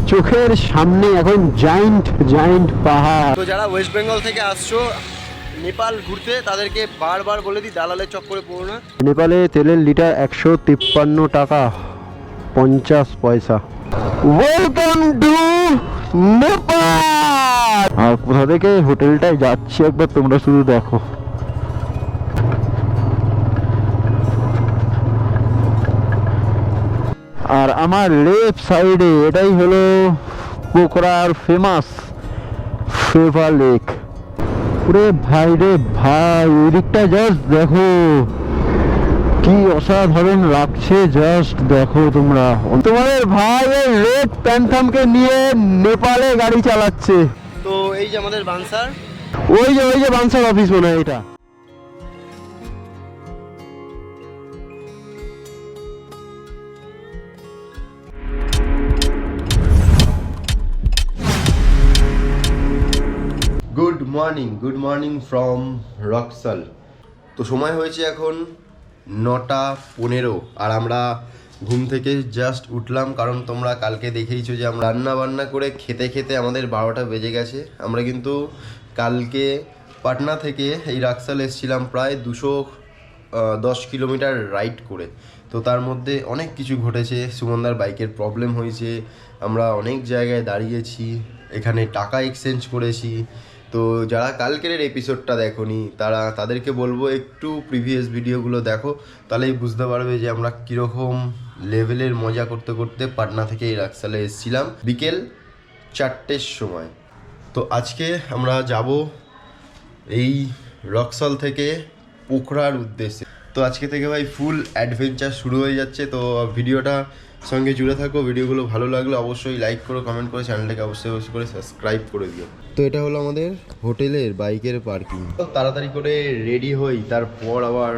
চোখের সামনে এখন জায়েন্ট পাহাড়। তো যারা ওয়েস্ট বেঙ্গল থেকে আসছো নেপাল ঘুরতে তাদেরকে বারবার বলে দিই দালালের চক্করে পড়ো না। নেপালে তেলের লিটার 153 টাকা 50 পয়সা। Welcome to Nepal. আর কোথা থেকে হোটেলটায় যাচ্ছি একবার তোমরা শুধু দেখো। আর আমার লেফট সাইডে এটাই হলো পোখরার ফেমাস ফেভার লেক। ওরে ভাই রে ভাই, ওই দিকটা জাস্ট দেখো কি অসাধারণ লাগছে, জাস্ট দেখো তোমরা। তোমাদের ভাই রেড প্যান্থামকে নিয়ে নেপালে গাড়ি চালাচ্ছে। তো এই যে আমাদের বানসার, ওই যে বানসার অফিস মনে হয় এটা। Good morning from Raxaul. তো সময় হয়েছে এখন 9:15 আর আমরা ঘুম থেকে জাস্ট উঠলাম, কারণ তোমরা কালকে দেখেইছো যে আমরা রান্না বান্না করে খেতে খেতে আমাদের 12টা বেজে গেছে। আমরা কিন্তু কালকে পাটনা থেকে এই রাক্সাল এসেছিলাম প্রায় 210 কিলোমিটার রাইড করে। তো তার মধ্যে অনেক কিছু ঘটেছে। সুমনদার বাইকের প্রবলেম হয়েছে, আমরা অনেক জায়গায় দাঁড়িয়েছি, এখানে টাকা এক্সচেঞ্জ করেছি। তো যারা কালকের এপিসোডটা দেখোনি তাদেরকে বলবো একটু প্রিভিয়াস ভিডিওগুলো দেখো, তাহলেই বুঝতে পারবে যে আমরা কীরকম লেভেলের মজা করতে করতে পাটনা থেকে এই রাক্সালে এসেছিলাম বিকেল 4টের সময়। তো আজকে আমরা যাব এই রক্সাল থেকে পোখরার উদ্দেশ্যে। তো আজকে থেকে ভাই ফুল অ্যাডভেঞ্চার শুরু হয়ে যাচ্ছে। তো ভিডিওটা সঙ্গে জুড়ে থাকো। ভিডিওগুলো ভালো লাগলে অবশ্যই লাইক করো, কমেন্ট করে চ্যানেলটাকে অবশ্যই করে সাবস্ক্রাইব করে দিও। তো এটা হলো আমাদের হোটেলের বাইকের পার্কিং। তো তাড়াতাড়ি করে রেডি হই, তারপর আবার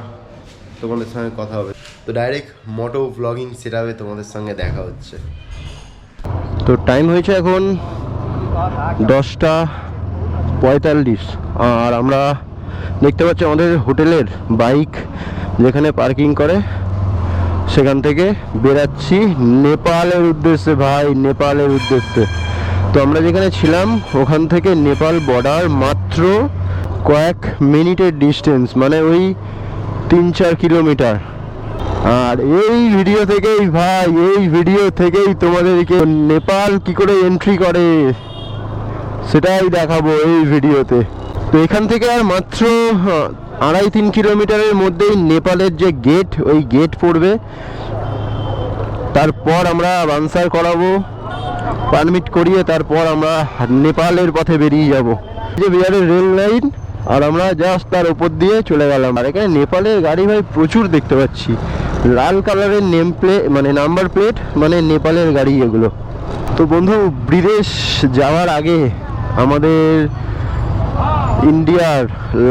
তোমাদের সঙ্গে কথা হবে। তো ডাইরেক্ট মোটো ভ্লগিং সেটআপে তোমাদের সঙ্গে দেখা হচ্ছে। তো টাইম হয়েছে এখন 10:45 আর আমরা দেখতে পাচ্ছি আমাদের হোটেলের বাইক যেখানে পার্কিং করে সেখান থেকে বেরাচ্ছি নেপালের উদ্দেশ্যে। ভাই নেপালের উদ্দেশ্যে। তো আমরা যেখানে ছিলাম ওখান থেকে নেপাল বর্ডার মাত্র কয়েক মিনিটের ডিস্টেন্স, মানে ওই 3-4 কিলোমিটার। আর এই ভিডিও থেকেই তোমাদেরকে নেপাল কি করে এন্ট্রি করে সেটাই দেখাবো এই ভিডিওতে। তো এখান থেকে আর মাত্র 2.5-3 কিলোমিটারের মধ্যেই নেপালের যে গেট, ওই গেট পড়বে। তারপর আমরা বানসার করাবো, পারমিট করিয়ে তারপর আমরা নেপালের পথে বেরিয়ে যাব। যে বিহারের রেল লাইন, আর আমরা জাস্ট তার উপর দিয়ে চলে গেলাম। আর এখানে নেপালের গাড়ি ভাই প্রচুর দেখতে পাচ্ছি, লাল কালারের নেম প্লেট মানে নাম্বার প্লেট, মানে নেপালের গাড়ি এগুলো। তো বন্ধু, বিদেশ যাওয়ার আগে আমাদের ইন্ডিয়ার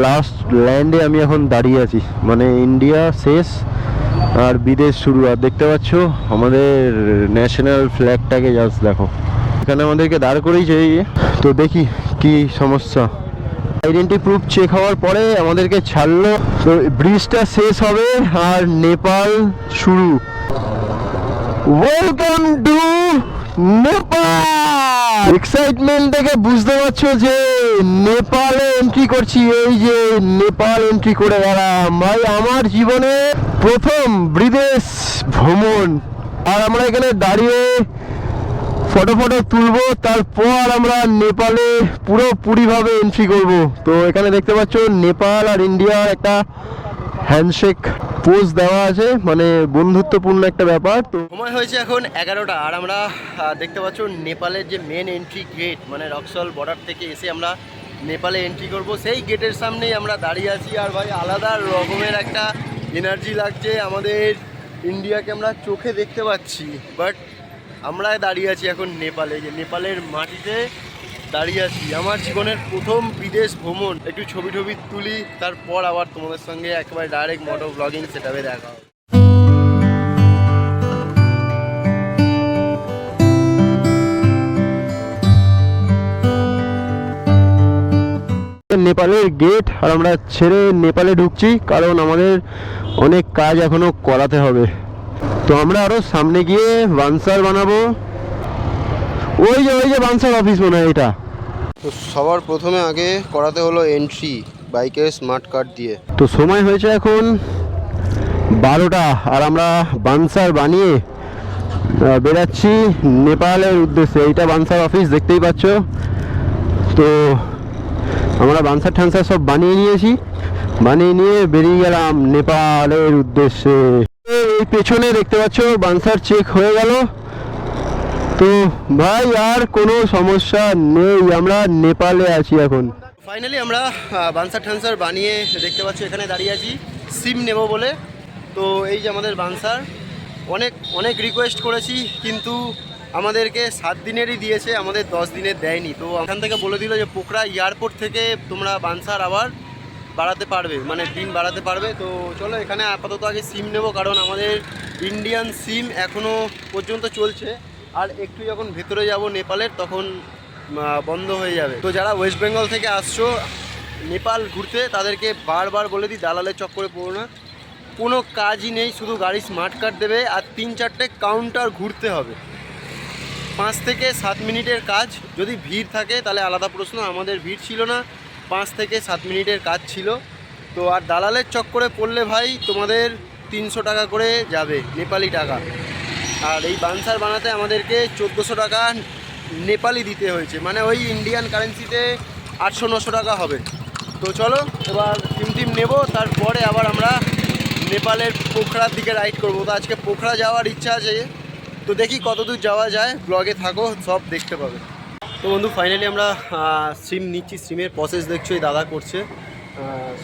লাস্ট ল্যান্ডে আমি এখন দাঁড়িয়ে আছি, মানে ইন্ডিয়া শেষ আর বিদেশ শুরু। আর দেখতে পাচ্ছ আমাদের ন্যাশনাল ফ্ল্যাগটাকে জাস্ট দেখো, এখানে আমাদেরকে দাঁড় করেইছে। তো দেখি কি সমস্যা। আইডেন্টি প্রুফ চেক হওয়ার পরে আমাদেরকে ছাড়লো। তো ব্রিজটা শেষ হবে আর নেপাল শুরু। Welcome to Nepal. এক্সাইটমেন্ট দেখে বুঝতে পারছো যে নেপালে এন্ট্রি করছি। এই যে নেপাল এন্ট্রি করে গেলাম ভাই, আমার জীবনে প্রথম বিদেশ ভ্রমণ। আর আমরা এখানে দাঁড়িয়ে ফটো তুলবো, তারপর আমরা নেপালে পুরোপুরিভাবে এন্ট্রি করব। তো এখানে দেখতে পাচ্ছ নেপাল আর ইন্ডিয়ার একটা হ্যান্ডশেক পোজ দেওয়া আছে, মানে বন্ধুত্বপূর্ণ একটা ব্যাপার। তো সময় হয়েছে এখন 11টা আর আমরা দেখতে পাচ্ছ নেপালের যে মেন এন্ট্রি গেট, মানে রক্সল বর্ডার থেকে এসে আমরা নেপালে এন্ট্রি করব, সেই গেটের সামনেই আমরা দাঁড়িয়ে আছি। আর ভাই আলাদা রকমের একটা এনার্জি লাগছে। আমাদের ইন্ডিয়াকে আমরা চোখে দেখতে পাচ্ছি, বাট আমরা দাঁড়িয়ে আছি এখন নেপালে। যে নেপালের মাটিতে দাঁড়িয়ে আছি। আমার জীবনের প্রথম বিদেশ ভ্রমণ। একটু ছবি তুলি, তারপর আবার তোমাদের সঙ্গে একেবারে ডাইরেক্ট মোটো ব্লগিং সেটআপে দেখা হবে। নেপালের গেট আর আমরা ছেড়ে নেপালে ঢুকছি, কারণ আমাদের অনেক কাজ এখনো করাতে হবে। তো আমরা আরো সামনে গিয়ে বানসার বানাবো, ওই যে বানসার অফিস মনে হয় এটা। তো সবার প্রথমে আগে করাতে হলো এন্ট্রি বাইকের স্মার্ট কার্ড দিয়ে। তো সময় হয়েছে এখন 12টা, আর আমরা বানসার বানিয়ে বেরাচ্ছি নেপালের উদ্দেশ্যে। এইটা বানসার অফিস দেখতেই পাচ্ছ। তো আমরা বানসার ঠানসার সব বানিয়ে নিয়েছি, বানিয়ে নিয়ে বেরিয়ে গেলাম নেপালের উদ্দেশ্যে। এই পেছনে দেখতে পাচ্ছ বানসার চেক হয়ে গেল। তো ভাই আর কোনো সমস্যা নেই, আমরা নেপালে আছি এখন। ফাইনালি আমরা বানসার ঠানসার বানিয়ে দেখতে পাচ্ছি এখানে দাঁড়িয়ে আছি সিম নেব বলে। তো এই যে আমাদের বানসার, অনেক অনেক রিকোয়েস্ট করেছি কিন্তু আমাদেরকে 7 দিনেরই দিয়েছে, আমাদের 10 দিনের দেয়নি। তো এখান থেকে বলে দিল যে পোখরা এয়ারপোর্ট থেকে তোমরা বানসার আবার বাড়াতে পারবে, মানে দিন বাড়াতে পারবে। তো চলো এখানে আপাতত আগে সিম নেব, কারণ আমাদের ইন্ডিয়ান সিম এখনও পর্যন্ত চলছে। আর একটু যখন ভেতরে যাব নেপালের তখন বন্ধ হয়ে যাবে। তো যারা ওয়েস্ট বেঙ্গল থেকে আসছো নেপাল ঘুরতে তাদেরকে বারবার বলে দিই দালালের চক্করে পড়ো না, কোনো কাজই নেই, শুধু গাড়ি স্মার্ট কার্ড দেবে আর 3-4টে কাউন্টার ঘুরতে হবে। 5 থেকে 7 মিনিটের কাজ। যদি ভিড় থাকে তাহলে আলাদা প্রশ্ন, আমাদের ভিড় ছিল না, 5 থেকে 7 মিনিটের কাজ ছিল। তো আর দালালের চক্করে পড়লে ভাই তোমাদের 300 টাকা করে যাবে নেপালি টাকা। আর এই বানসার বানাতে আমাদেরকে 1400 টাকা নেপালি দিতে হয়েছে, মানে ওই ইন্ডিয়ান কারেন্সিতে 800-900 টাকা হবে। তো চলো এবার টিম নেব, তারপরে আবার আমরা নেপালের পোখরার দিকে রাইড করবো। তো আজকে পোখরা যাওয়ার ইচ্ছা আছে, তো দেখি কতদূর যাওয়া যায়, ব্লগে থাকো, সব দেখতে পাবে। তো বন্ধু ফাইনালি আমরা সিম নিচ্ছি, সিমের প্রসেস দেখছো এই দাদা করছে,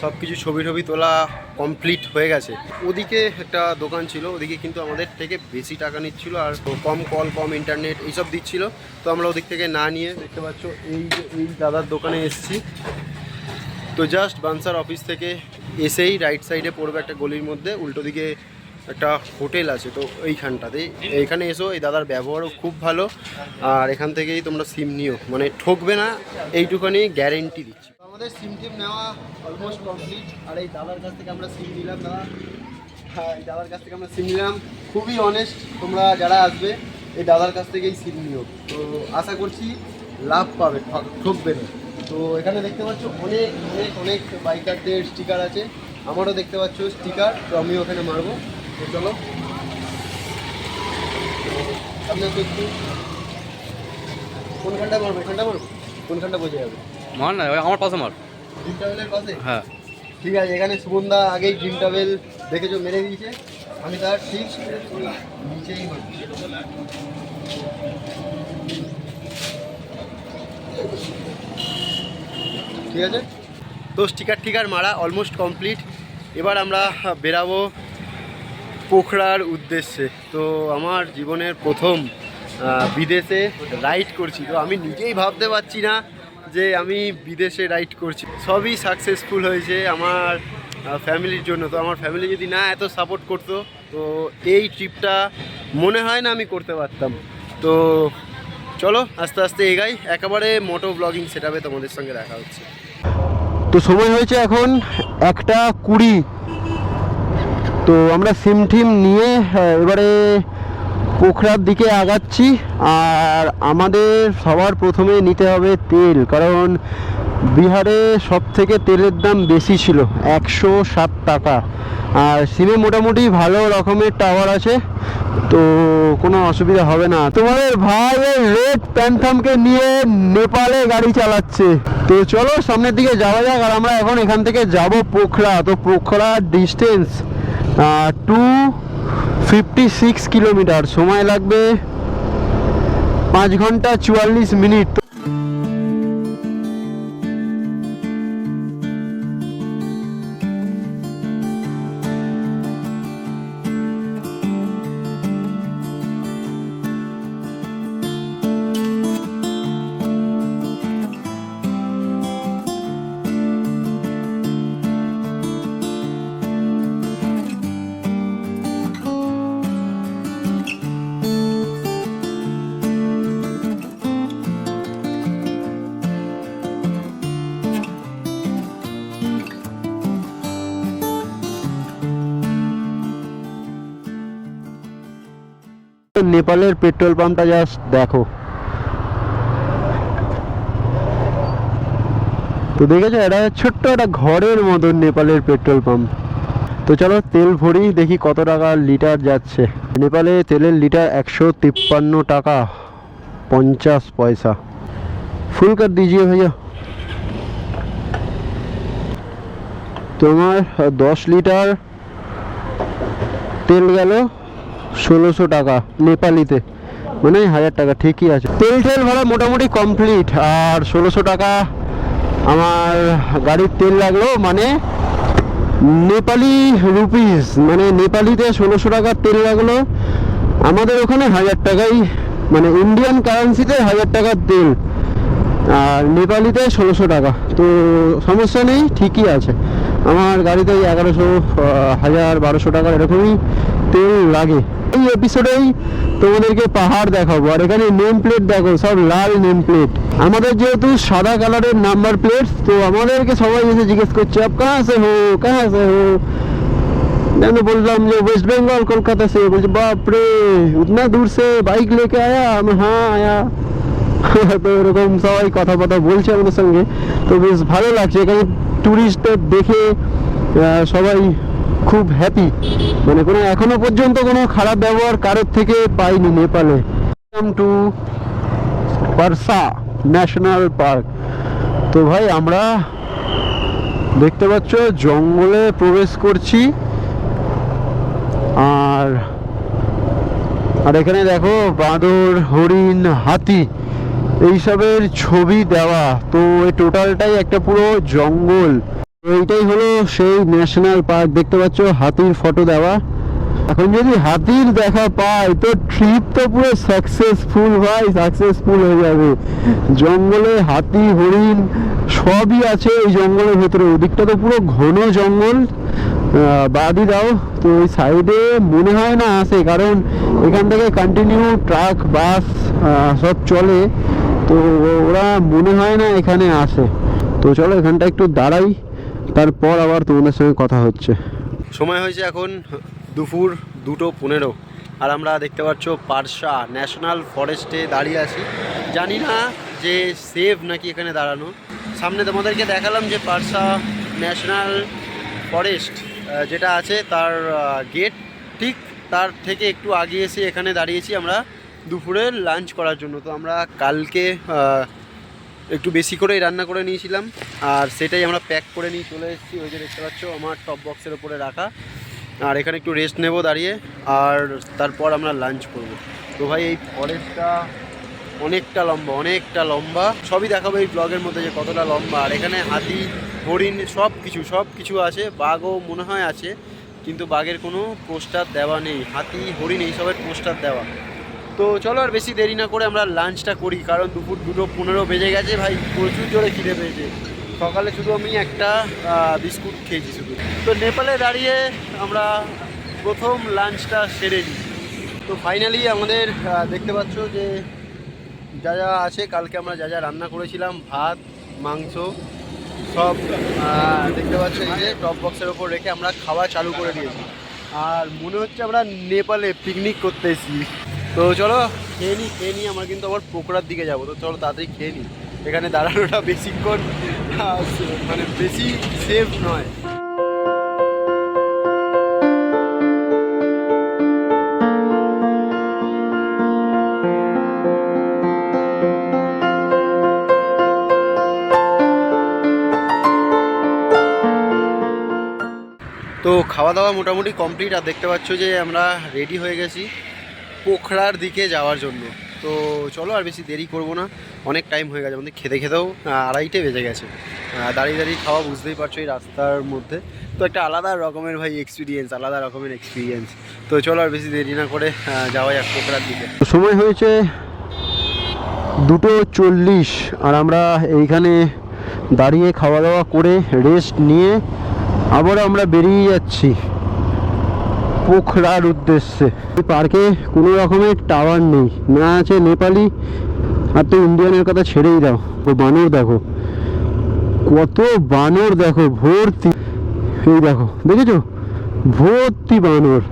সব কিছু ছবি তোলা কমপ্লিট হয়ে গেছে। ওদিকে একটা দোকান ছিল, ওদিকে কিন্তু আমাদের থেকে বেশি টাকা নিচ্ছিল আর কম কল, কম ইন্টারনেট এইসব দিচ্ছিল। তো আমরা ওদিক থেকে না নিয়ে দেখতে পাচ্ছ এই দাদার দোকানে এসেছি। তো জাস্ট বানসার অফিস থেকে এসেই রাইট সাইডে পড়বে একটা গলির মধ্যে, উল্টো দিকে একটা হোটেল আছে। তো এইখানটাতে এইখানে এসো, এই দাদার ব্যবহারও খুব ভালো, আর এখান থেকেই তোমরা সিম নিও, মানে ঠকবে না এইটুখানি গ্যারেন্টি দিচ্ছি। আমাদের সিম টিম নেওয়া অলমোস্ট কমপ্লিট, আর এই দাদার কাছ থেকে আমরা সিম নিলাম। এই দাদার কাছ থেকে আমরা সিম নিলাম, খুবই অনেস্ট। তোমরা যারা আসবে এই দাদার কাছ থেকেই সিম নিও, তো আশা করছি লাভ পাবে, ঠকবে না। তো এখানে দেখতে পাচ্ছ অনেক অনেক অনেক বাইকারদের স্টিকার আছে, আমারও দেখতে পাচ্ছ স্টিকার, তো আমি ওখানে মারবো। তো চলো সামনে একটু কোনখানটা মারবো, এখানটা মারবো, কোনখানটা বোঝা যাবে? মার না, আমার পাশে মার। ড্রিম ট্রাভেলের পাশে? হ্যাঁ ঠিক আছে, এখানে সুগন্ধা আগেই ড্রিম ট্রাভেল দেখেছো মেরে দিয়েছে, আমি তার ঠিক নিচেই মারবো। ঠিক আছে, তো স্টিকার মারা অলমোস্ট কমপ্লিট। এবার আমরা বেরাবো পোখরার উদ্দেশ্যে। তো আমার জীবনের প্রথম বিদেশে রাইড করছি, তো আমি নিজেই ভাবতে পারছি না যে আমি বিদেশে রাইড করছি। সবই সাকসেসফুল হয়েছে আমার ফ্যামিলির জন্য। তো আমার ফ্যামিলি যদি না এত সাপোর্ট করতো তো এই ট্রিপটা মনে হয় না আমি করতে পারতাম। তো চলো আস্তে আস্তে এগাই, একেবারে মোটো ব্লগিং সেটআপে তোমাদের সঙ্গে দেখা হচ্ছে। তো সময় হয়েছে এখন 1:20। তো আমরা সিম টিম নিয়ে এবারে পোখরার দিকে আগাচ্ছি। আর আমাদের সবার প্রথমে নিতে হবে তেল, কারণ বিহারে সব থেকে তেলের দাম বেশি ছিল, 107 টাকা। আর সিমে মোটামুটি ভালো রকমের টাওয়ার আছে, তো কোনো অসুবিধা হবে না। তোমাদের ভাই রেড প্যান্থামকে নিয়ে নেপালে গাড়ি চালাচ্ছে। তো চলো সামনের দিকে যাওয়া যাক। আর আমরা এখন এখান থেকে যাব পোখরা। তো পোখরার ডিস্টেন্স 256 কিলোমিটার, সময় লাগবে 5 ঘন্টা 44 মিনিট। নেপালের পেট্রোল পাম্পটা জাস্ট দেখো, তো দেখেছো, এটা ছোট্ট একটা ঘরের মতন নেপালের পেট্রোল পাম্প। তো চলো তেল ভরি, দেখি কত টাকা লিটার যাচ্ছে। নেপালে তেলের লিটার 153 টাকা 50 পয়সা। ফুল কর দিজিয়ে ভাইয়া। তোমার 10 লিটার তেল গেল 1600 টাকা নেপালিতে, মানে 1000 টাকা। ঠিকই আছে, তেল টেল ভরা মোটামুটি কমপ্লিট। আর 1600 টাকা আমার গাড়ির তেল লাগলো, মানে নেপালি রুপিস, মানে নেপালিতে 1600 টাকার তেল লাগলো। আমাদের ওখানে 1000 টাকাই, মানে ইন্ডিয়ান কারেন্সিতে 1000 টাকার তেল, আর নেপালিতে 1600 টাকা। তো সমস্যা নেই, ঠিকই আছে। আমার গাড়িতে 1100 1000 1200 টাকার এরকমই তেল লাগে। এই এপিসোডেই তোমাদেরকে পাহাড় দেখাবো। আর এখানে নেম প্লেট দেখো, সব লাল নেম প্লেট। আমাদের যেহেতু সাদা কালারের নাম্বার প্লেট, তো আমাদেরকে সবাই এসে জিজ্ঞেস করছে আপ কাহা সে হো, কাহা সে হো। मैंने বললাম যে ওয়েস্ট বেঙ্গল কলকাতা से। বলছে বাপ রে উতনা দূর সে বাইক লেকে আয়া। আমি হ্যাঁ আয়া। তো এরকম সবাই কথা বলছে আমাদের সঙ্গে। তো বেশ ভালো লাগছে, এখানে ট্যুরিস্টদের দেখে সবাই খুব হ্যাপি। মানে কোনো এখনো পর্যন্ত কোনো খারাপ ব্যবহার কারোর থেকে পাইনি নেপালে। Two পারসা national park. তো ভাই আমরা দেখতে পাচ্ছ জঙ্গলে প্রবেশ করছি। আর আর এখানে দেখো বাঁদর, হরিণ, হাতি এইসবের ছবি দেওয়া। তো এই টোটালটাই একটা পুরো জঙ্গল। এইটাই হলো সেই ন্যাশনাল পার্ক। দেখতে পাচ্ছ হাতির ফটো দেওয়া। এখন যদি হাতির দেখা পাই তো ট্রিপ তো পুরো সাকসেসফুল ভাই, সাকসেসফুল হয়ে যাবে। জঙ্গলে হাতি, হরিণ সবই আছে এই জঙ্গলের ভেতরে। ওদিকটা তো পুরো ঘন জঙ্গল। বাদই দাও, তো ওই সাইডে মনে হয় না আসে, কারণ এখান থেকে কন্টিনিউ ট্রাক বাস সব চলে। তো ওরা মনে হয় না এখানে আসে। তো চলো এখানটা একটু দাঁড়াই, তারপর আবার তোমাদের সঙ্গে কথা হচ্ছে। সময় হয়েছে এখন দুপুর 2:15। আর আমরা দেখতে পাচ্ছ পারসা ন্যাশনাল ফরেস্টে দাঁড়িয়ে আছি। জানি না যে সেফ নাকি এখানে দাঁড়ানো। সামনে তোমাদেরকে দেখালাম যে পারসা ন্যাশনাল ফরেস্ট যেটা আছে তার গেট, ঠিক তার থেকে একটু আগে এসে এখানে দাঁড়িয়েছি আমরা দুপুরের লাঞ্চ করার জন্য। তো আমরা কালকে একটু বেশি করেই রান্না করে নিয়েছিলাম, আর সেটাই আমরা প্যাক করে নিয়ে চলে এসেছি। ওই যে দেখতে পাচ্ছ আমার টপ বক্সের ওপরে রাখা। আর এখানে একটু রেস্ট নেব দাঁড়িয়ে, আর তারপর আমরা লাঞ্চ করব। তো ভাই এই ফরেস্টটা অনেকটা লম্বা। সবই দেখাবো এই ব্লগের মধ্যে যে কতটা লম্বা। আর এখানে হাতি, হরিণ সব কিছু আছে। বাঘও মনে হয় আছে, কিন্তু বাঘের কোনো পোস্টার দেওয়া নেই। হাতি, হরিণ এইসবের পোস্টার দেওয়া। তো চলো আর বেশি দেরি না করে আমরা লাঞ্চটা করি, কারণ দুপুর 2:15 বেজে গেছে ভাই। প্রচুর জোরে খিদে পেয়েছে। সকালে শুধু আমি একটা বিস্কুট খেয়েছি শুধু। তো নেপালে দাঁড়িয়ে আমরা প্রথম লাঞ্চটা সেরে নিই। তো ফাইনালি আমাদের দেখতে পাচ্ছ যে যা যা আছে, কালকে আমরা যা যা রান্না করেছিলাম, ভাত, মাংস সব দেখতে পাচ্ছ এই যে টপ বক্সের ওপর রেখে আমরা খাওয়া চালু করে দিয়েছি। আর মনে হচ্ছে আমরা নেপালে পিকনিক করতে এসেছি। তো চলো খেয়ে নিই। আমরা কিন্তু আবার পোকরার দিকে যাবো। তো চলো তাড়াতাড়ি খেয়ে নিই, এখানে দাঁড়ানোটা বেশিক্ষণ মানে বেশি সেফ নয়। তো খাওয়া দাওয়া মোটামুটি কমপ্লিট। আর দেখতে পাচ্ছ যে আমরা রেডি হয়ে গেছি পোখরার দিকে যাওয়ার জন্য। তো চলো আর বেশি দেরি করব না, অনেক টাইম হয়ে গেছে আমাদের। খেতেও 2:30 বেজে গেছে। দাঁড়িয়ে খাওয়া, বুঝতেই পারছো এই রাস্তার মধ্যে। তো একটা আলাদা রকমের এক্সপিরিয়েন্স। তো চলো আর বেশি দেরি না করে যাওয়া যাক পোখরার দিকে। সময় হয়েছে 2:40, আর আমরা এইখানে দাঁড়িয়ে খাওয়া দাওয়া করে রেস্ট নিয়ে আবার আমরা বেরিয়ে যাচ্ছি পোখরার উদ্দেশ্যে। এই পার্কে কোনো রকমের টাওয়ার নেই, না আছে নেপালি, আর তো ইন্ডিয়ানের কথা ছেড়েই দাও। ও বানর দেখো, কত বানর দেখো, ভর্তি। এই দেখো, দেখেছো, ভর্তি বানর।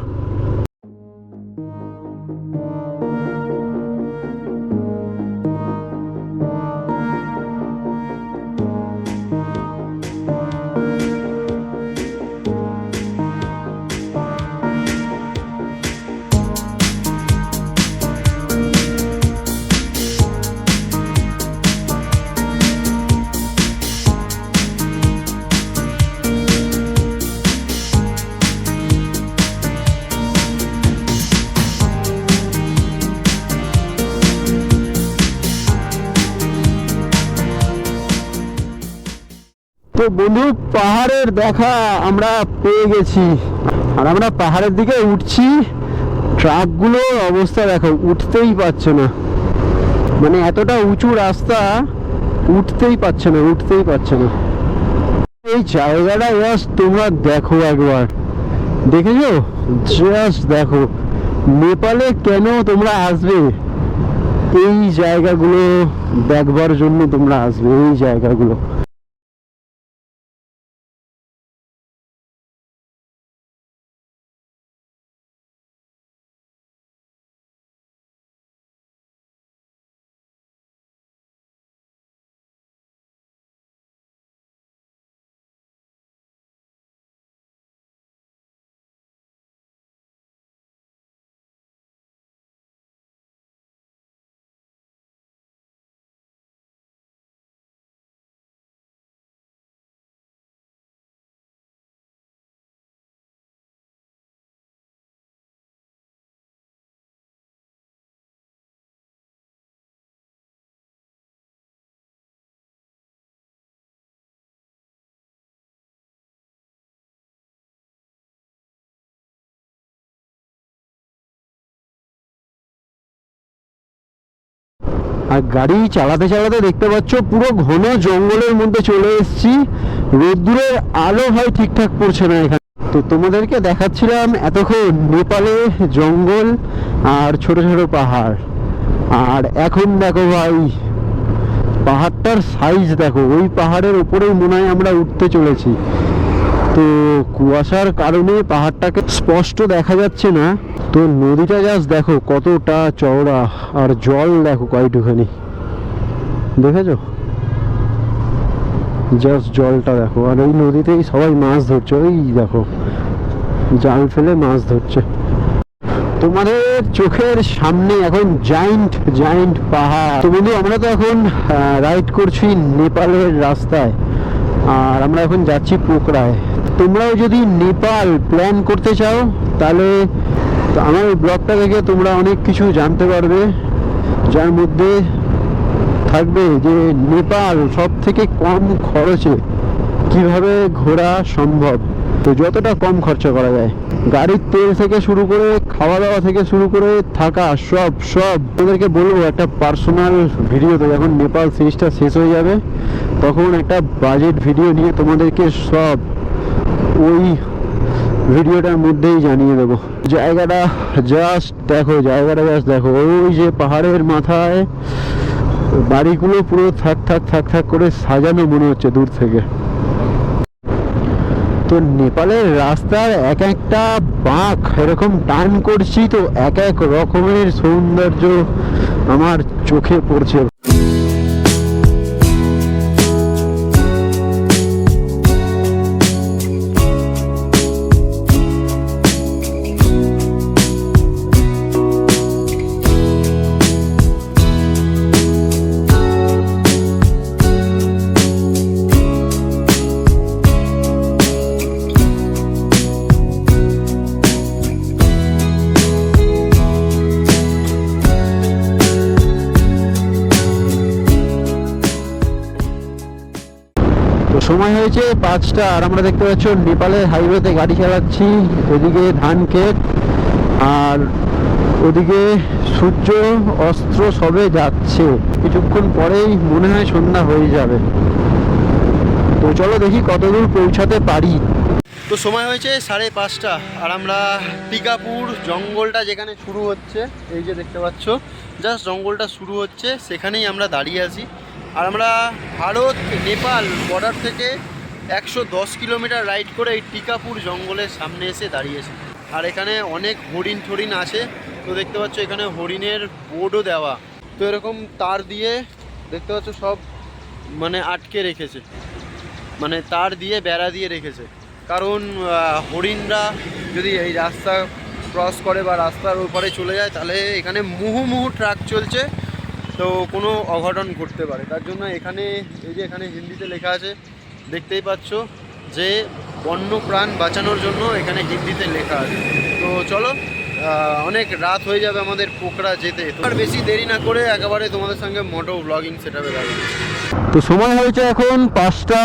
তো বন্ধু, পাহাড়ের দেখা আমরা পেয়ে গেছি, আর আমরা পাহাড়ের দিকে উঠছি। ট্রাকগুলো অবস্থা দেখো, উঠতেই পারছে না, মানে এতটা উঁচু রাস্তা, উঠতেই পারছে না। এই জায়গাটা জাস্ট তোমরা দেখো একবার, দেখেছো? জাস্ট দেখো, নেপালে কেন তোমরা আসবে, এই জায়গাগুলো দেখবার জন্য তোমরা আসবে, এই জায়গাগুলো। আর গাড়ি চালাতে চালাতে দেখতে পাচ্ছ পুরো ঘন জঙ্গলের মধ্যে চলে এসেছি। রোদ্দুরের আলো ভাই ঠিকঠাক পড়ছে না এখানে। তো তোমাদেরকে দেখাচ্ছিলাম এতক্ষণ নেপালে জঙ্গল আর ছোট ছোট পাহাড়, আর এখন দেখো ভাই পাহাড়টার সাইজ দেখো। ওই পাহাড়ের উপরেই মনে হয় আমরা উঠতে চলেছি। তো কুয়াশার কারণে পাহাড়টাকে স্পষ্ট দেখা যাচ্ছে না। তো নদীটা জাস্ট দেখো কতটা চওড়া, আর জল দেখো কয়টুখানি, দেখেছো? জাস্ট জলটা দেখো। আর ওই নদীতেই সবাই মাছ ধরছে, ওই দেখো জাল ফেলে মাছ ধরছে। তোমাদের চোখের সামনে এখন জায়েন্ট পাহাড়। তো বন্ধু, আমরা তো এখন রাইড করছি নেপালের রাস্তায়, আর আমরা এখন যাচ্ছি পোখরায়। তোমরাও যদি নেপাল প্ল্যান করতে চাও, তাহলে আমার এই ব্লগটা দেখে তোমরা অনেক কিছু জানতে পারবে, যার মধ্যে থাকবে যে নেপাল সব থেকে কম খরচে কিভাবে ঘোরা সম্ভব। তো যতটা কম খরচা করা যায়, গাড়ির তেল থেকে শুরু করে খাওয়া দাওয়া থেকে শুরু করে থাকা, সব তোমাদেরকে বলবো একটা পার্সোনাল ভিডিওতে। যখন নেপাল সিরিজটা শেষ হয়ে যাবে, তখন একটা বাজেট ভিডিও নিয়ে তোমাদেরকে সব ওই ভিডিওটার মধ্যেই জানিয়ে দেবো। জায়গাটা জাস্ট দেখো, ওই যে পাহাড়ের মাথায় বাড়িগুলো পুরো থাক করে সাজানো মনে হচ্ছে দূর থেকে। তো নেপালের রাস্তার এক একটা বাঁক এরকম টার্ন করছি, তো এক এক রকমের সৌন্দর্য আমার চোখে পড়ছে। সময় হয়েছে 5টা, আর আমরা দেখতে পাচ্ছ নেপালের হাইওয়েতে গাড়ি চালাচ্ছি। এদিকে ধান ক্ষেত, আর ওদিকে সূর্য অস্ত্র সবে যাচ্ছে। কিছুক্ষণ পরেই মনে হয় সন্ধ্যা হয়ে যাবে। তো চলো দেখি কতদূর পৌঁছাতে পারি। তো সময় হয়েছে 5:30, আর আমরা টিকাপুর জঙ্গলটা যেখানে শুরু হচ্ছে, এই যে দেখতে পাচ্ছ জাস্ট জঙ্গলটা শুরু হচ্ছে, সেখানেই আমরা দাঁড়িয়ে আছি। আর আমরা ভারত নেপাল বর্ডার থেকে 110 কিলোমিটার রাইড করে এই টিকাপুর জঙ্গলের সামনে এসে দাঁড়িয়েছি। আর এখানে অনেক হরিণ আছে। তো দেখতে পাচ্ছ এখানে হরিণের বোর্ডও দেওয়া। তো এরকম তার দিয়ে দেখতে পাচ্ছ সব মানে আটকে রেখেছে, মানে তার দিয়ে বেড়া দিয়ে রেখেছে। কারণ হরিণরা যদি এই রাস্তা ক্রস করে বা রাস্তার ওপারে চলে যায়, তাহলে এখানে মুহুর্মুহু ট্রাক চলছে, তো কোনো অঘটন ঘটতে পারে। তার জন্য এখানে এই যে এখানে হিন্দিতে লেখা আছে, দেখতেই পাচ্ছ যে বন্য প্রাণ বাঁচানোর জন্য এখানে হিন্দিতে লেখা আছে। তো চলো, অনেক রাত হয়ে যাবে আমাদের পোখরা যেতে। তো আর বেশি দেরি না করে একেবারে তোমাদের সঙ্গে মোটো ব্লগিং সেটআপে যাবে। তো সময় হয়েছে এখন 5টা,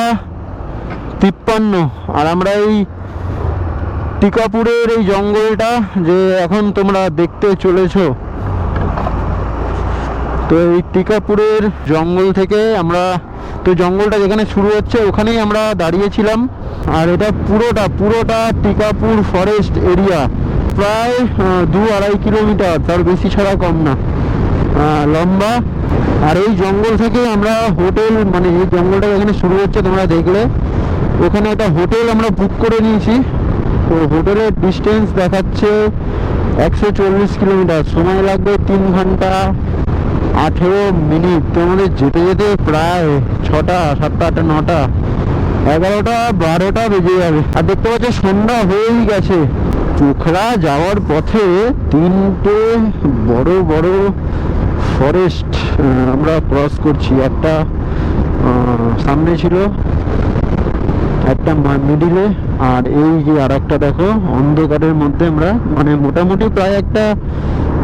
53। আর আমরা এই টিকাপুরের এই জঙ্গলটা যে এখন তোমরা দেখতে চলেছো, তো এই টিকাপুরের জঙ্গল থেকে আমরা, তো জঙ্গলটা যেখানে শুরু হচ্ছে ওখানেই আমরা দাঁড়িয়েছিলাম। আর এটা পুরোটা টিকাপুর ফরেস্ট এরিয়া, প্রায় 2-2.5 কিলোমিটার, তার বেশি ছাড়া কম না লম্বা। আর এই জঙ্গল থেকে আমরা হোটেল, মানে এই জঙ্গলটা যেখানে শুরু হচ্ছে তোমরা দেখলে, ওখানে একটা হোটেল আমরা বুক করে নিয়েছি। তো হোটেলের ডিস্টেন্স দেখাচ্ছে 140 কিলোমিটার, সময় লাগবে 3 ঘন্টা 18 মিনিট। তো আমাদের যেতে যেতে প্রায় 6টা 7টা 8টা 9টা 11টা 12টা বেজে যাবে। আর দেখতে পাচ্ছ সন্ধ্যা হয়েই গেছে। পোখরা যাওয়ার পথে 3টে বড় বড় ফরেস্ট আমরা ক্রস করছি। একটা সামনে ছিল, একটা মিডিলে, আর এই যে আর একটা দেখো অন্ধকারের মধ্যে আমরা, মানে মোটামুটি প্রায় একটা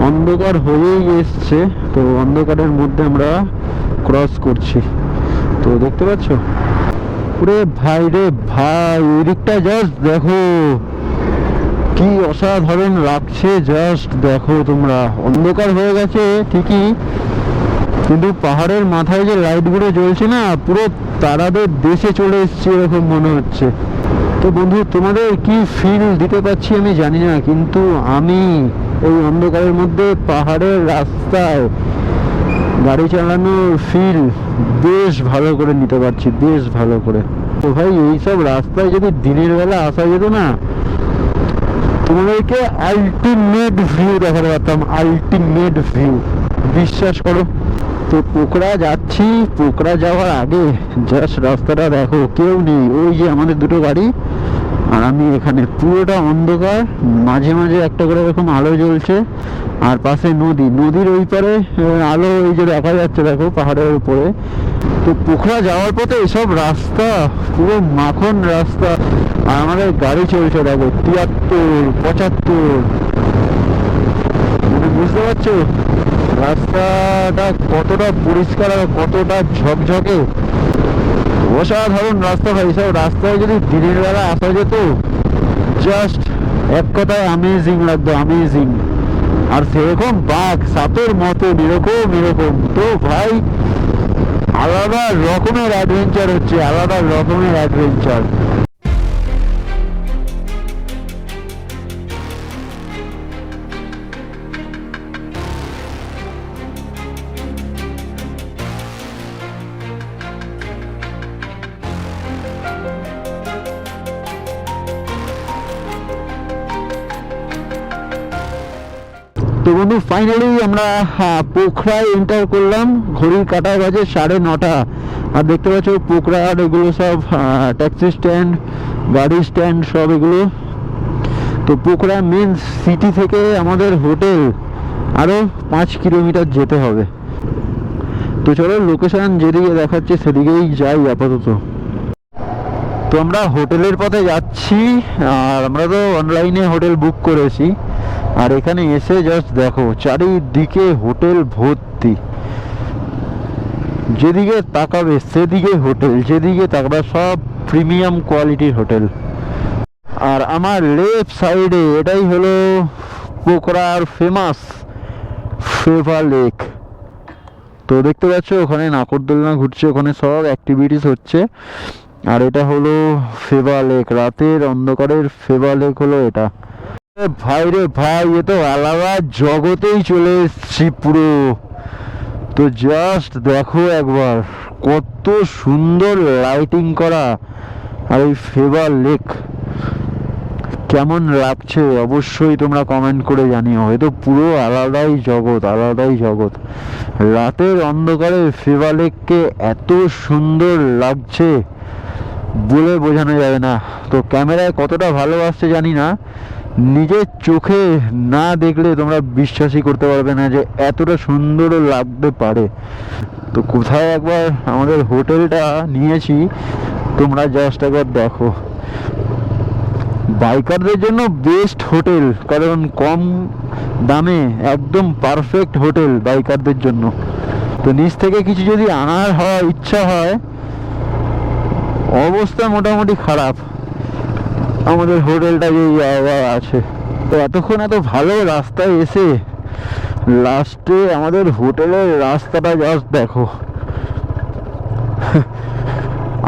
অন্ধকার হয়েই এসছে, তো অন্ধকারের মধ্যে আমরা ক্রস করছি। তো দেখতে পাচ্ছ পুরে ভাই রে ভাই, ওই দিকটা জাস্ট দেখো কি অসাধারণ লাগছে, জাস্ট দেখো তোমরা। অন্ধকার হয়ে গেছে ঠিকই, কিন্তু পাহাড়ের মাথায় যে লাইটগুলো জ্বলছে না, পুরো তারাদের দেশে চলে এসেছে এরকম মনে হচ্ছে। তো বন্ধু, তোমাদের কি ফিল দিতে পারছি আমি জানি না, কিন্তু আমি এই অন্ধকারের মধ্যে পাহাড়ের রাস্তায় গাড়ি চালানোর ফিল বেশ ভালো করে নিতে পারছি, বেশ ভালো করে। তো ভাই এইসব রাস্তায় যদি দিনের বেলা আসা যেত না, তোমাদেরকে আলটিমেট ভিউ দেখাতে পারতাম, আলটিমেট ভিউ, বিশ্বাস করো। তো পোখরা যাচ্ছি, পোখরা যাওয়ার আগে জাস্ট রাস্তাটা দেখো, কেউ নেই, ওই যে আমাদের দুটো গাড়ি আর আমি এখানে, পুরোটা অন্ধকার, মাঝে মাঝে একটা করে এরকম আলো জ্বলছে, আর পাশে নদী, নদীর ওই পারে আলো এই যে দেখা যাচ্ছে দেখো পাহাড়ের উপরে। তো পোখরা যাওয়ার পথে এসব রাস্তা পুরো মাখন রাস্তা, আর আমাদের গাড়ি চলছে দেখো 73 75, মানে বুঝতে পারছো রাস্তাটা কতটা পরিষ্কার আর কতটা ঝকঝকে, অসাধারণ রাস্তা ভাই। সব রাস্তায় যদি দিনের বেলা আসা যেত, জাস্ট এক কথায় অ্যামেজিং লাগতো, অ্যামেজিং। আর সেরকম বাঘ সাপের মতো এরকম, তো ভাই আলাদা রকমের অ্যাডভেঞ্চার হচ্ছে, আলাদা রকমের অ্যাডভেঞ্চার। তো বন্ধু ফাইনালি আমরা পোখরায় এন্টার করলাম। ঘড়ির কাঁটায় বাজে 9:30। আর দেখতে পাচ্ছ পোখরার এগুলো সব ট্যাক্সি স্ট্যান্ড, গাড়ি স্ট্যান্ড সব এগুলো। তো পোখরা মেন সিটি থেকে আমাদের হোটেল আরও 5 কিলোমিটার যেতে হবে। তো চলো লোকেশন যেদিকে দেখাচ্ছে সেদিকেই যাই আপাতত। তো আমরা হোটেলের পথে যাচ্ছি, আর আমরা তো অনলাইনে হোটেল বুক করেছি। আর এখানে এসে জাস্ট দেখো চারিদিকে হোটেল ভর্তি, যেদিকে তাকাবে সেদিকে হোটেল, যেদিকে তাকাবে সব প্রিমিয়াম কোয়ালিটির হোটেল। আর আমার লেফট সাইডে এটাই হলো পোখরার ফেমাস ফেভা লেক। তো দেখতে পাচ্ছ ওখানে নাকরদোলনা ঘুরছে, ওখানে সব অ্যাক্টিভিটিস হচ্ছে। আর এটা হলো ফেভা লেক, রাতের অন্ধকারের ফেভা লেক হলো এটা। ভাই রে ভাই, এ তো আলাদা জগতেই চলে এসছি পুরো। তো জাস্ট দেখো একবার কত সুন্দর লাইটিং করা, আর এই ফেভা লেক কেমন লাগছে অবশ্যই তোমরা কমেন্ট করে জানিও। এ তো পুরো আলাদাই জগৎ, আলাদাই জগৎ। রাতের অন্ধকারে ফেভা লেককে এত সুন্দর লাগছে বলে বোঝানো যাবে না। তো ক্যামেরায় কতটা ভালো আসছে জানি না, নিজের চোখে না দেখলে তোমরা বিশ্বাসই করতে পারবে না যে এতটা সুন্দরও লাগতে পারে। তো কোথায় একবার আমাদের হোটেলটা নিয়েছি তোমরা জাস্ট একবার দেখো। বাইকারদের জন্য বেস্ট হোটেল, কারণ কম দামে একদম পারফেক্ট হোটেল বাইকারদের জন্য। তো নিচ থেকে কিছু যদি আনার হয়, ইচ্ছা হয়, অবস্থা মোটামুটি খারাপ আমাদের হোটেলটা যে জায়গায় আছে। তো এতক্ষণ এত ভালো রাস্তায় এসে লাস্টে আমাদের হোটেলের রাস্তাটা জাস্ট দেখো।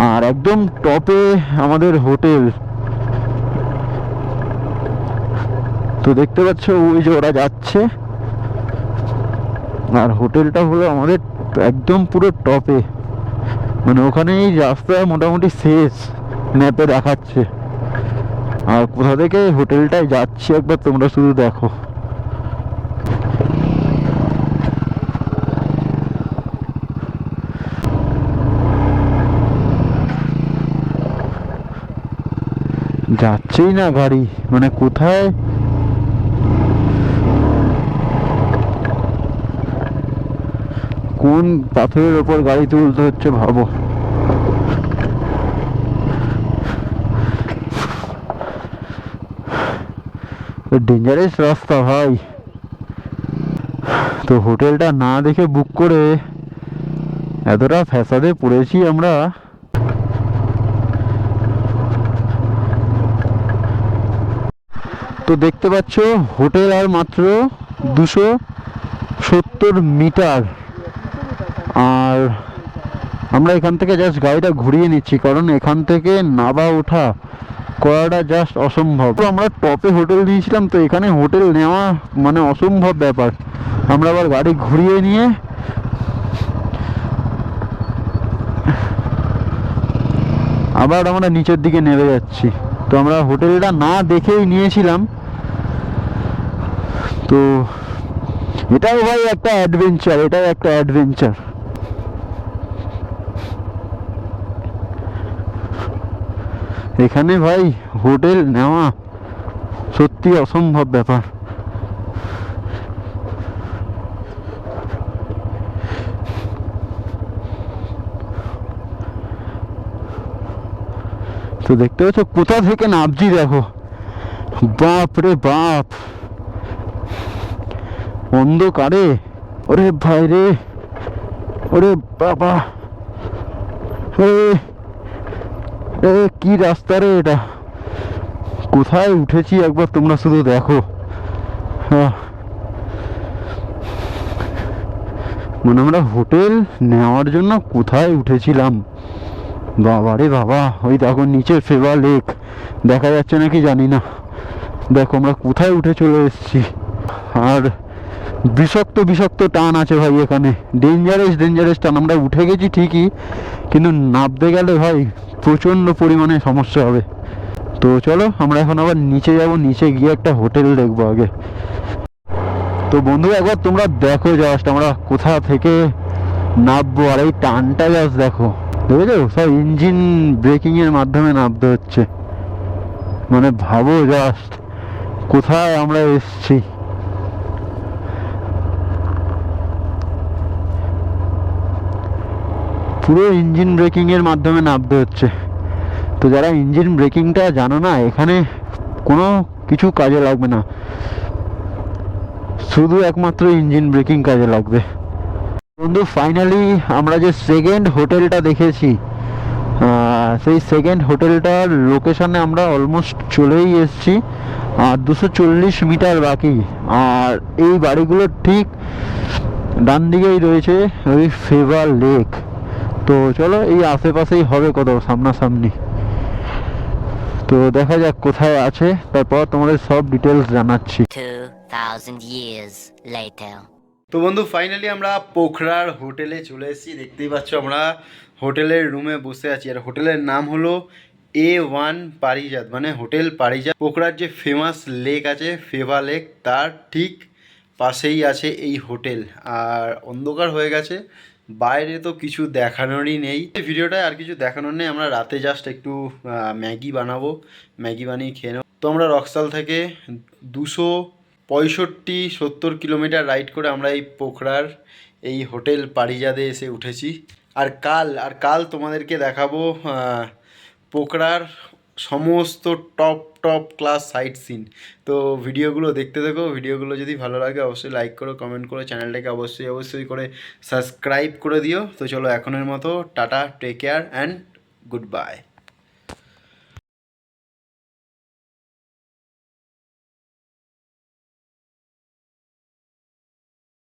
আর একদম টপে আমাদের হোটেল। তো দেখতে পাচ্ছ ওই যে ওরা যাচ্ছে, আর হোটেলটা হলো আমাদের একদম পুরো টপে, মানে ওখানেই রাস্তা মোটামুটি শেষ ম্যাপে দেখাচ্ছে। আর কোথা থেকে হোটেলটায় যাচ্ছি একবার তোমরা শুধু দেখো। যাচ্ছেই না গাড়ি, মানে কোথায় কোন পাথরের ওপর গাড়ি তুলতে হচ্ছে ভাবো। ডেঞ্জারাস রাস্তা ভাই। তো হোটেলটা না দেখে বুক করে এতটা ফ্যাসাদে পড়েছি আমরা। তো দেখতে পাচ্ছ হোটেল আর মাত্র 270 মিটার। আর আমরা এখান থেকে জাস্ট গাড়িটা ঘুরিয়ে নিচ্ছি, কারণ এখান থেকে নামা ওঠা করাটা জাস্ট অসম্ভব। তো আমরা টপে হোটেল নিয়েছিলাম, তো এখানে হোটেল নেওয়া মানে অসম্ভব ব্যাপার। আমরা আবার গাড়ি ঘুরিয়ে নিয়ে আবার আমরা নিচের দিকে নেমে যাচ্ছি। তো আমরা হোটেলটা না দেখেই নিয়েছিলাম। তো এটাও ভাই একটা অ্যাডভেঞ্চার, এটাও একটা অ্যাডভেঞ্চার। এখানে ভাই হোটেল নেওয়া সত্যি অসম্ভব ব্যাপার। তো দেখতে পাচ্ছ কোথা থেকে নামছি দেখো, বাপ রে বাপ, অন্ধকারে। ওরে ভাই রে, ওরে বাবা, কি রাস্তা রে এটা, কোথায় উঠেছি একবার তোমরা শুধু দেখো। মানে আমরা হোটেল নেওয়ার জন্য কোথায় উঠেছিলাম, বাবা রে বাবা। ওই দেখো নিচে ফেবা লেক দেখা যাচ্ছে নাকি জানি না। দেখো আমরা কোথায় উঠে চলে এসেছি। আর বিষাক্ত বিষাক্ত টান আছে ভাই এখানে, ডেঞ্জারাস টান। আমরা উঠে গেছি ঠিকই, কিন্তু নামতে গেলে ভাই প্রচণ্ড পরিমাণে সমস্যা হবে। তো চলো আমরা এখন আবার নিচে যাব, নিচে গিয়ে একটা হোটেল দেখবো আগে। তো বন্ধু একবার তোমরা দেখো জাস্ট আমরা কোথা থেকে নামবো, আর এই টানটা জাস্ট দেখো, বুঝেছো? সব ইঞ্জিন ব্রেকিং এর মাধ্যমে নামতে হচ্ছে। মানে ভাবো জাস্ট কোথায় আমরা এসছি। পুরো ইঞ্জিন ব্রেকিং এর মাধ্যমে নামতে হচ্ছে। তো যারা ইঞ্জিন ব্রেকিংটা জানো না, এখানে কোনো কিছু কাজে লাগবে না, শুধু একমাত্র ইঞ্জিন ব্রেকিং কাজে লাগবে। বন্ধু ফাইনালি আমরা যে সেকেন্ড হোটেলটা দেখেছি, সেই সেকেন্ড হোটেলটার লোকেশনে আমরা অলমোস্ট চলেই এসেছি। আর 240 মিটার বাকি। আর এই বাড়িগুলোর ঠিক ডান দিকেই রয়েছে ওই ফেভার লেক। তো চলো এই আশেপাশেই হবে, কত সামনাসামনি। তো দেখা যাক কোথায় আছে, তারপর তোমাদের সব ডিটেলস জানাচ্ছি। 2000 years later. তো বন্ধু ফাইনালি আমরা পোখরার হোটেলে চলে এসেছি। দেখতেই পাচ্ছ আমরা হোটেলের রুমে বসে আছি। আর হোটেলের নাম হলো A1 পারিজাত, মানে হোটেল পারিজাত। পোখরার যে ফেমাস লেক আছে ফেভা লেক, তার ঠিক পাশেই আছে এই হোটেল। আর অন্ধকার হয়ে গেছে, বাইরে তো কিছু দেখানোরই নেই। এই ভিডিওটায় আর কিছু দেখানোর নেই। আমরা রাতে জাস্ট একটু ম্যাগি বানাবো, ম্যাগি বানিয়ে খেয়ে নেবো। তো আমরা রকসাল থেকে 265-70 কিলোমিটার রাইড করে আমরা এই পোখরার এই হোটেল পারিজাদে এসে উঠেছি। আর কাল তোমাদেরকে দেখাবো পোখরার সমস্ত টপ ক্লাস সাইট সিন। তো ভিডিওগুলো দেখতে দেখো। ভিডিওগুলো যদি ভালো লাগে অবশ্যই লাইক করো, কমেন্ট করো, চ্যানেলটাকে অবশ্যই করে সাবস্ক্রাইব করে দিও। তো চলো এখনের মতো tata, take care and good bye.